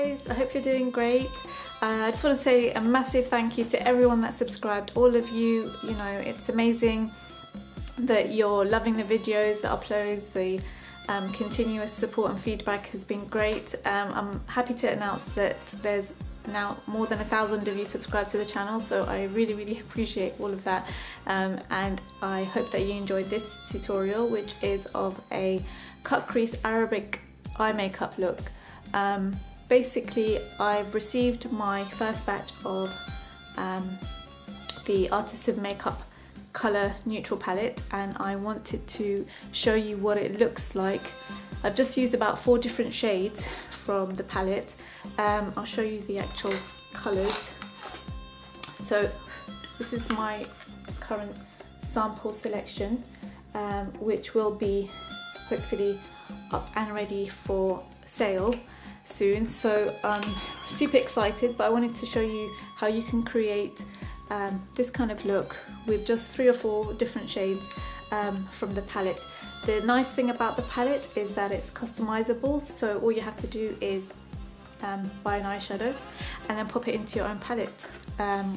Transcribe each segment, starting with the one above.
guys, I hope you're doing great. I just want to say a massive thank you to everyone that subscribed, all of you. You know, it's amazing that you're loving the videos, the uploads, the continuous support and feedback has been great. I'm happy to announce that there's now more than 1,000 of you subscribed to the channel, so I really appreciate all of that, and I hope that you enjoyed this tutorial, which is of a cut crease Arabic eye makeup look. Basically, I've received my first batch of the Artists of Makeup colour neutral palette, and I wanted to show you what it looks like. I've just used about 4 different shades from the palette. I'll show you the actual colours. So this is my current sample selection, which will be hopefully up and ready for sale soon. So I'm super excited, but I wanted to show you how you can create this kind of look with just 3 or 4 different shades from the palette. The nice thing about the palette is that it's customizable, so all you have to do is buy an eyeshadow and then pop it into your own palette,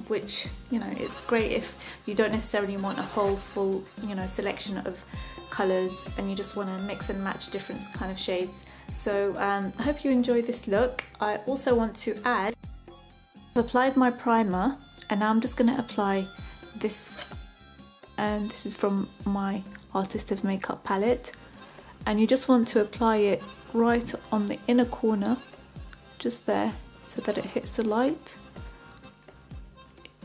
which, you know, it's great if you don't necessarily want a whole full, you know, selection of colours and you just want to mix and match different kind of shades. So I hope you enjoy this look. I also want to add, I've applied my primer and now I'm just going to apply this, and this is from my Artist of Makeup palette, and you just want to apply it right on the inner corner, just there, so that it hits the light,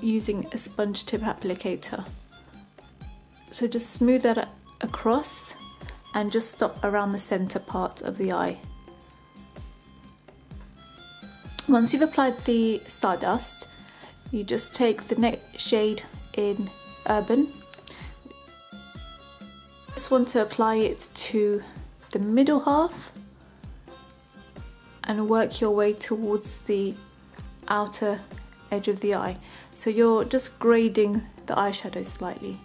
using a sponge tip applicator. So just smooth that across and just stop around the center part of the eye. Once you've applied the Stardust, you just take the next shade in Urban. Just want to apply it to the middle half and work your way towards the outer edge of the eye. So you're just grading the eyeshadow slightly.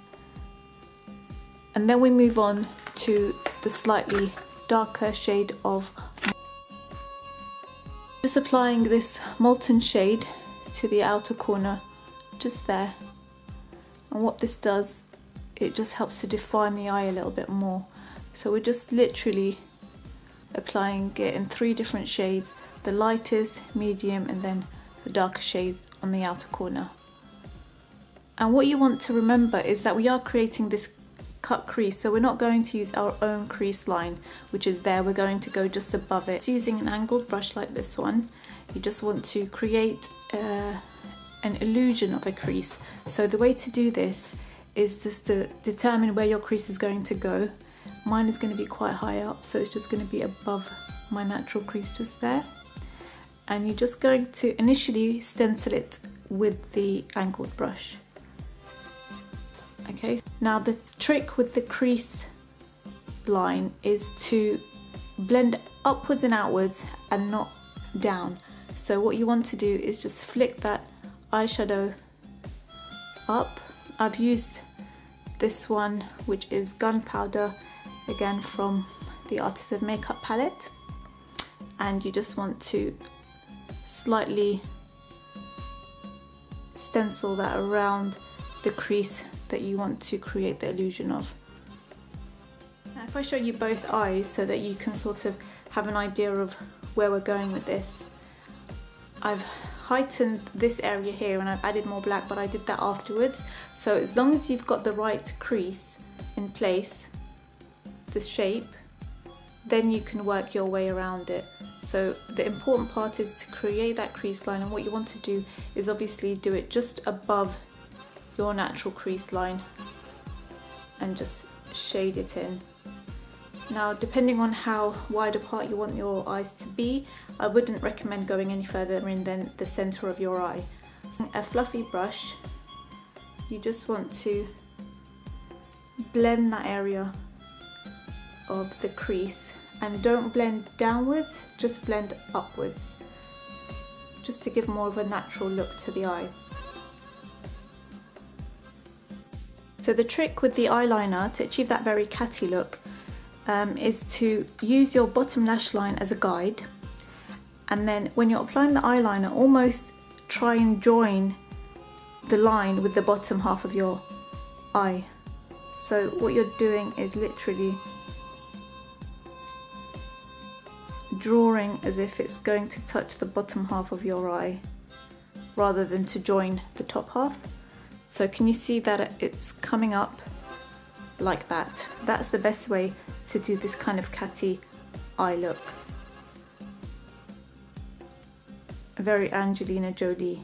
And then we move on to the slightly darker shade of, just applying this molten shade to the outer corner, just there. And what this does, it just helps to define the eye a little bit more. So we're just literally applying it in 3 different shades, the lightest, medium, and then the darker shade on the outer corner. And what you want to remember is that we are creating this cut crease, so we're not going to use our own crease line, which is there. We're going to go just above it. So using an angled brush like this one, you just want to create an illusion of a crease. So the way to do this is just to determine where your crease is going to go. Mine is going to be quite high up, so it's just going to be above my natural crease, just there. And you're just going to initially stencil it with the angled brush. Okay, now the trick with the crease line is to blend upwards and outwards and not down. So what you want to do is just flick that eyeshadow up. I've used this one, which is Gunpowder, again from the Artist of Makeup palette, and you just want to slightly stencil that around the crease that you want to create the illusion of. Now if I show you both eyes so that you can sort of have an idea of where we're going with this, I've heightened this area here and I've added more black, but I did that afterwards. So as long as you've got the right crease in place, the shape, then you can work your way around it. So the important part is to create that crease line, and what you want to do is obviously do it just above your natural crease line and just shade it in. Now, depending on how wide apart you want your eyes to be, I wouldn't recommend going any further in than the center of your eye. So a fluffy brush, you just want to blend that area of the crease, and don't blend downwards, just blend upwards, just to give more of a natural look to the eye. So the trick with the eyeliner to achieve that very catty look is to use your bottom lash line as a guide And then when you're applying the eyeliner, almost try and join the line with the bottom half of your eye. So what you're doing is literally drawing as if it's going to touch the bottom half of your eye rather than to join the top half. So can you see that it's coming up like that? That's the best way to do this kind of catty eye look. Very Angelina Jolie,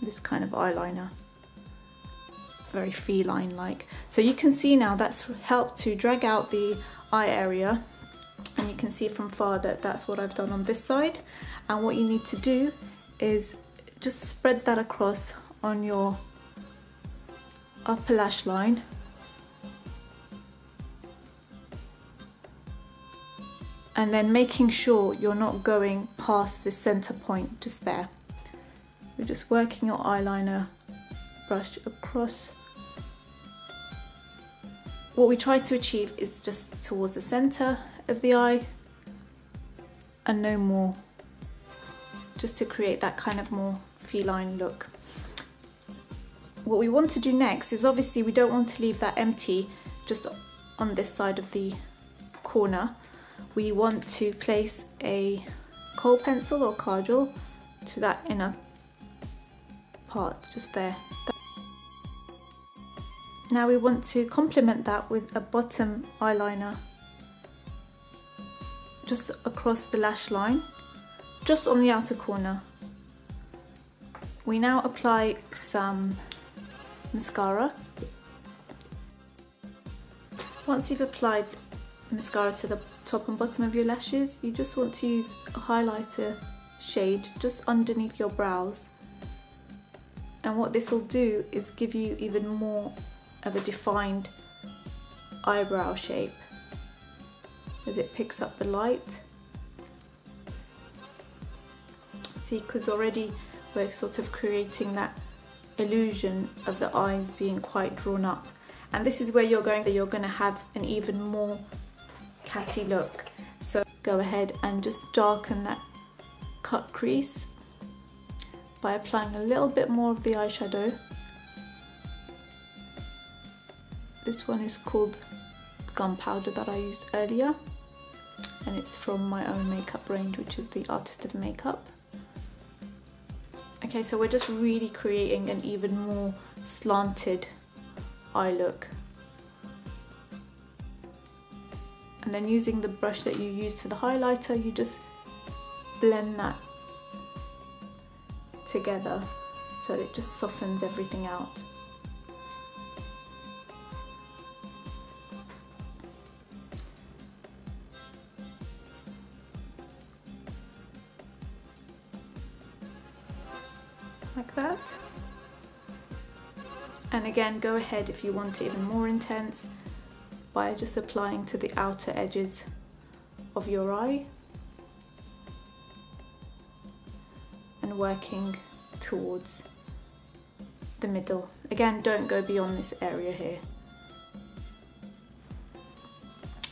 this kind of eyeliner, very feline like. So you can see now that's helped to drag out the eye area, and you can see from far that that's what I've done on this side. And what you need to do is just spread that across on your upper lash line, and then making sure you're not going past the center point just there. You're just working your eyeliner brush across. What we try to achieve is just towards the center of the eye and no more, just to create that kind of more feline look. What we want to do next is, obviously we don't want to leave that empty just on this side of the corner. We want to place a kohl pencil or kajal to that inner part just there. Now we want to complement that with a bottom eyeliner just across the lash line, just on the outer corner. We now apply some mascara. Once you've applied mascara to the top and bottom of your lashes, you just want to use a highlighter shade just underneath your brows. And what this will do is give you even more of a defined eyebrow shape as it picks up the light. See, because already we're sort of creating that illusion of the eyes being quite drawn up. And this is where you're going to have an even more catty look. So go ahead and just darken that cut crease by applying a little bit more of the eyeshadow. This one is called Gunpowder that I used earlier, and it's from my own makeup range, which is the Artist of Makeup. Okay, so we're just really creating an even more slanted eye look. And then using the brush that you used for the highlighter, you just blend that together so it just softens everything out. Like that. And again, go ahead if you want it even more intense by just applying to the outer edges of your eye and working towards the middle. Again, don't go beyond this area here.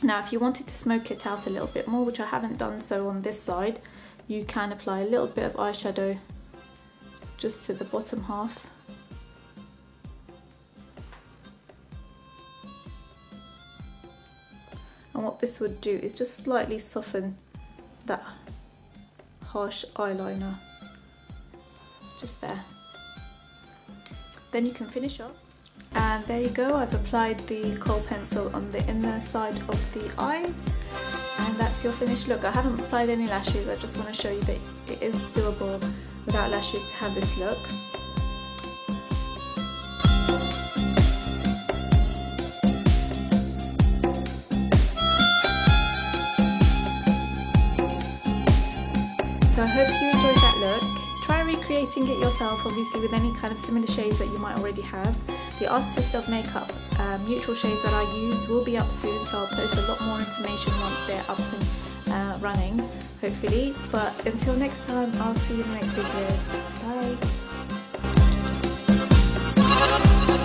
Now, if you wanted to smoke it out a little bit more, which I haven't done so on this side, you can apply a little bit of eyeshadow just to the bottom half. And what this would do is just slightly soften that harsh eyeliner just there. Then you can finish off. And there you go, I've applied the kohl pencil on the inner side of the eyes, and that's your finished look. I haven't applied any lashes, I just want to show you that it is doable without lashes to have this look. So I hope you enjoyed that look. Try recreating it yourself, obviously with any kind of similar shades that you might already have. The Artist of Makeup neutral shades that I used will be up soon, so I'll post a lot more information once they're up and running, hopefully. But until next time, I'll see you in the next video. Bye!